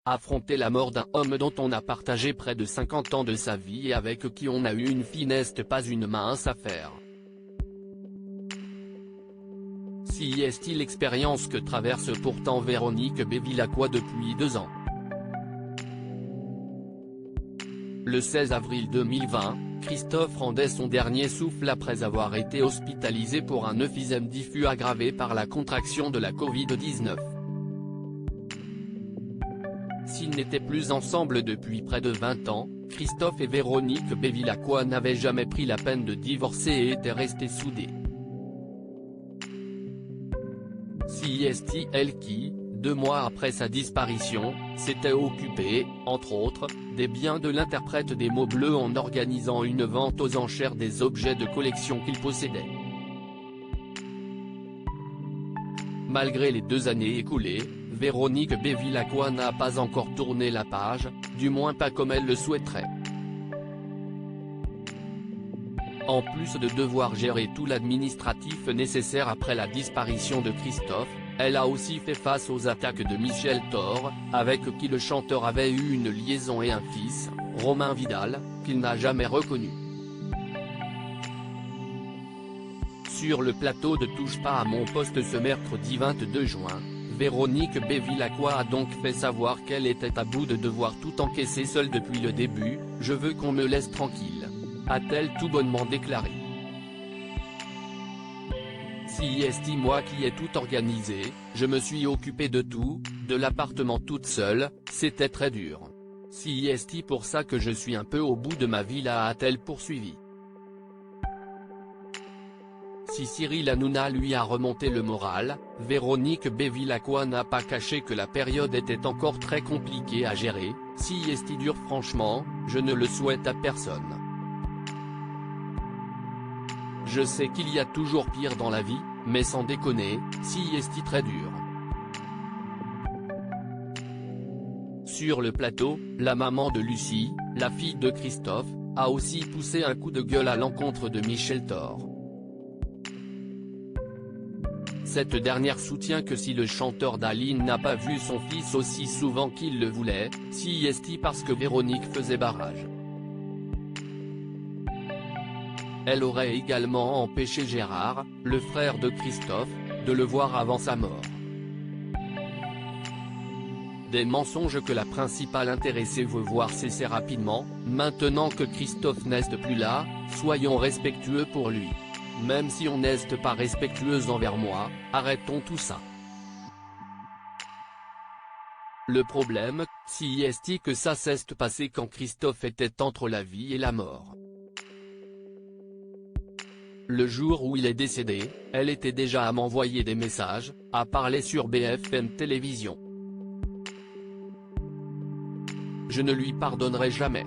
Affronter la mort d'un homme dont on a partagé près de 50 ans de sa vie et avec qui on a eu une fille n'est pas une mince affaire. Si est l'expérience que traverse pourtant Véronique Bevilacqua depuis 2 ans. Le 16 avril 2020, Christophe rendait son dernier souffle après avoir été hospitalisé pour un emphysème diffus aggravé par la contraction de la Covid-19. S'ils n'étaient plus ensemble depuis près de 20 ans, Christophe et Véronique Bevilacqua n'avaient jamais pris la peine de divorcer et étaient restés soudés. Si elle qui, 2 mois après sa disparition, s'était occupée, entre autres, des biens de l'interprète des mots bleus en organisant une vente aux enchères des objets de collection qu'il possédait. Malgré les 2 années écoulées, Véronique Bevilacqua n'a pas encore tourné la page, du moins pas comme elle le souhaiterait. En plus de devoir gérer tout l'administratif nécessaire après la disparition de Christophe, elle a aussi fait face aux attaques de Michel Thor, avec qui le chanteur avait eu une liaison et un fils, Romain Vidal, qu'il n'a jamais reconnu. Sur le plateau de Touche pas à mon poste ce mercredi 22 juin, Véronique Bevilacqua a donc fait savoir qu'elle était à bout de devoir tout encaisser seule depuis le début. « Je veux qu'on me laisse tranquille », a-t-elle tout bonnement déclaré. Si moi qui ai tout organisé, je me suis occupée de tout, de l'appartement toute seule, c'était très dur. Si pour ça que je suis un peu au bout de ma vie là, a-t-elle poursuivi. Si Cyril Hanouna lui a remonté le moral, Véronique Bevilacqua n'a pas caché que la période était encore très compliquée à gérer. Si dure franchement, je ne le souhaite à personne. Je sais qu'il y a toujours pire dans la vie, mais sans déconner, si très dur. Sur le plateau, la maman de Lucie, la fille de Christophe, a aussi poussé un coup de gueule à l'encontre de Michel Thor. Cette dernière soutient que si le chanteur d'Aline n'a pas vu son fils aussi souvent qu'il le voulait, si parce que Véronique faisait barrage. Elle aurait également empêché Gérard, le frère de Christophe, de le voir avant sa mort. Des mensonges que la principale intéressée veut voir cesser rapidement. Maintenant que Christophe n'est plus là, soyons respectueux pour lui. Même si on n'est pas respectueuse envers moi, arrêtons tout ça. Le problème, si que ça s'est passé quand Christophe était entre la vie et la mort. Le jour où il est décédé, elle était déjà à m'envoyer des messages, à parler sur BFM Télévision. Je ne lui pardonnerai jamais.